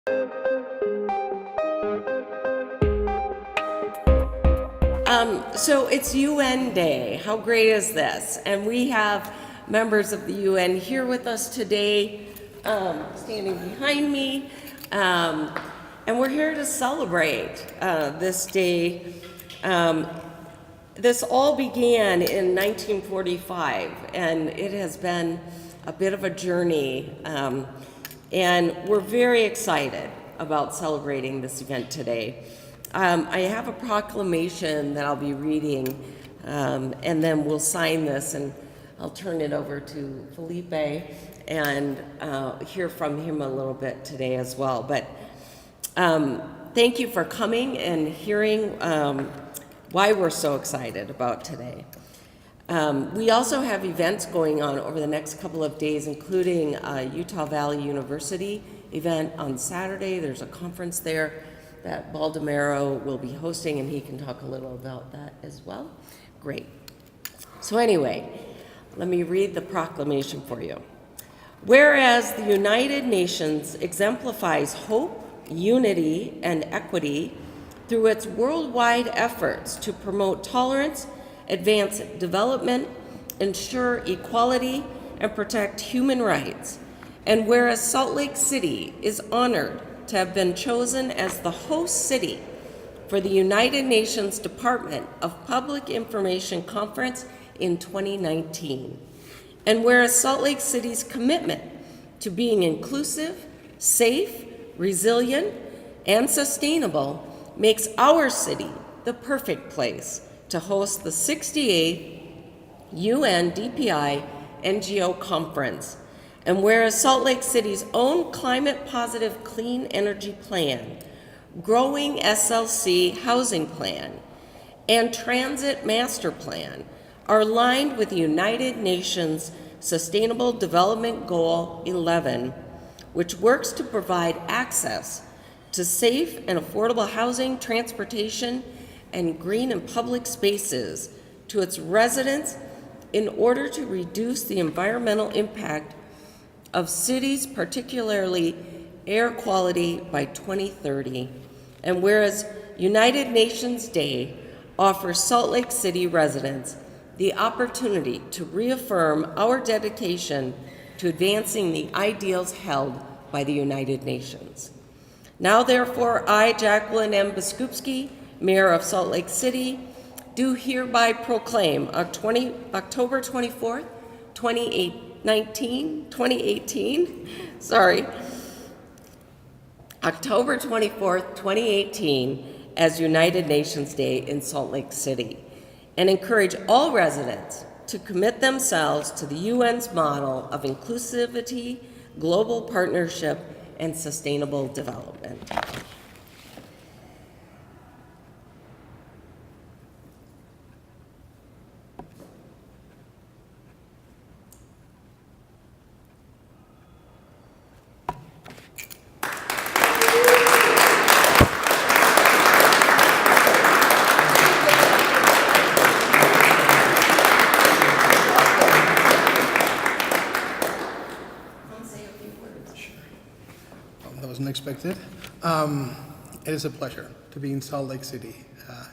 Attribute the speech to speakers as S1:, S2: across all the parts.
S1: So it's UN Day. How great is this? And we have members of the UN here with us today, standing behind me. And we're here to celebrate this day. This all began in 1945, and it has been a bit of a journey. And we're very excited about celebrating this event today. I have a proclamation that I'll be reading, and then we'll sign this, and I'll turn it over to Felipe and hear from him a little bit today as well. But thank you for coming and hearing why we're so excited about today. We also have events going on over the next couple of days, including Utah Valley University event on Saturday. There's a conference there that Baldemaro will be hosting, and he can talk a little about that as well. Great. So anyway, let me read the proclamation for you. Whereas the United Nations exemplifies hope, unity, and equity through its worldwide efforts to promote tolerance, advance development, ensure equality, and protect human rights. And whereas Salt Lake City is honored to have been chosen as the host city for the United Nations Department of Public Information Conference in 2019. And whereas Salt Lake City's commitment to being inclusive, safe, resilient, and sustainable makes our city the perfect place to host the 68th UN DPI NGO Conference. And whereas Salt Lake City's own climate-positive clean energy plan, growing SLC housing plan, and transit master plan are aligned with the United Nations Sustainable Development Goal 11, which works to provide access to safe and affordable housing, transportation, and green and public spaces to its residents in order to reduce the environmental impact of cities, particularly air quality, by 2030. And whereas United Nations Day offers Salt Lake City residents the opportunity to reaffirm our dedication to advancing the ideals held by the United Nations. Now, therefore, I, Jacqueline M. Biskupski, Mayor of Salt Lake City, do hereby proclaim October 24th, 2018, October 24th, 2018, as United Nations Day in Salt Lake City, and encourage all residents to commit themselves to the UN's model of inclusivity, global partnership, and sustainable development.
S2: Unexpected. It is a pleasure to be in Salt Lake City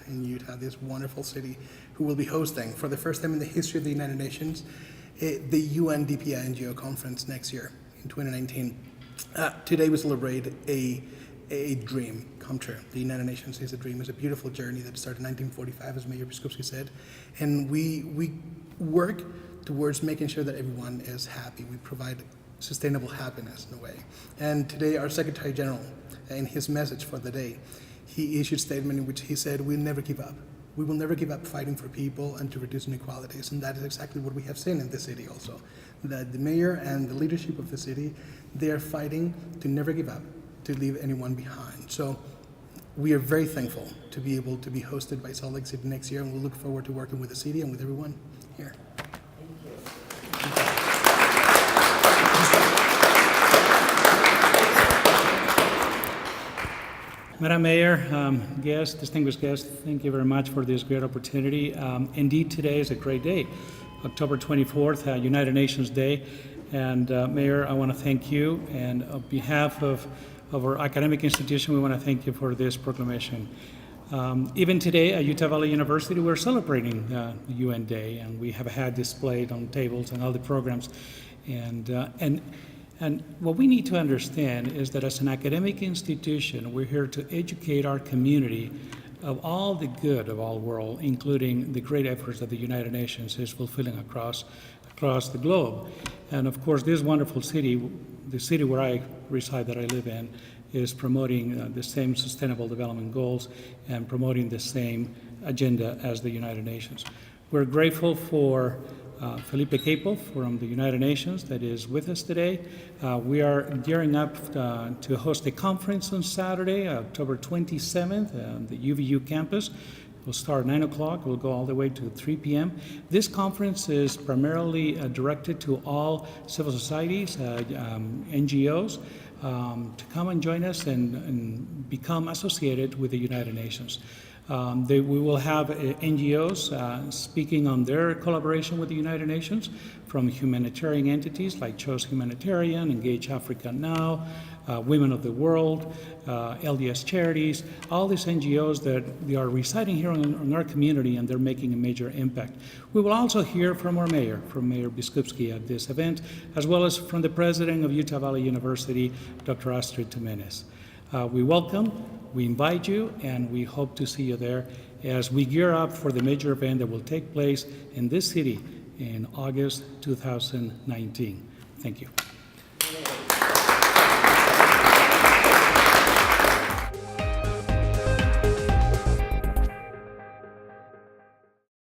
S2: in Utah, this wonderful city who will be hosting for the first time in the history of the United Nations the UN DPI NGO conference next year in 2019. Today we celebrate a dream come true. The United Nations is a dream. It's a beautiful journey that started in 1945, as Mayor Biskupski said, and we work towards making sure that everyone is happy. We provide sustainable happiness in a way. And today our Secretary General, in his message for the day, he issued a statement in which he said, we'll never give up. We will never give up fighting for people and to reduce inequalities. And that is exactly what we have seen in this city also. That the mayor and the leadership of the city, they are fighting to never give up, to leave anyone behind. So we are very thankful to be able to be hosted by Salt Lake City next year, and we'll look forward to working with the city and with everyone here.
S3: Madam Mayor, guests, distinguished guests, thank you very much for this great opportunity. Indeed, today is a great day, October 24th, United Nations Day. And Mayor, I want to thank you, and on behalf of of our academic institution, we want to thank you for this proclamation. Even today at Utah Valley University, we're celebrating the UN Day, and we have had displayed on tables and all the programs. And what we need to understand is that as an academic institution, we're here to educate our community of all the good of our world, including the great efforts that the United Nations is fulfilling across the globe. And of course, this wonderful city, the city where I reside, that I live in, is promoting the same sustainable development goals and promoting the same agenda as the United Nations. We're grateful for Felipe Capo from the United Nations that is with us today. We are gearing up to host a conference on Saturday, October 27th, at the UVU campus. We'll start at 9 o'clock. We'll go all the way to 3 p.m. This conference is primarily directed to all civil societies, NGOs, to come and join us and become associated with the United Nations. We will have NGOs speaking on their collaboration with the United Nations, from humanitarian entities like Chose Humanitarian, Engage Africa Now, Women of the World, LDS Charities, all these NGOs that they are residing here in our community, and they're making a major impact. We will also hear from our mayor, from Mayor Biskupski at this event, as well as from the president of Utah Valley University, Dr. Astrid Jimenez. We welcome, we invite you, and we hope to see you there as we gear up for the major event that will take place in this city in August 2019. Thank you.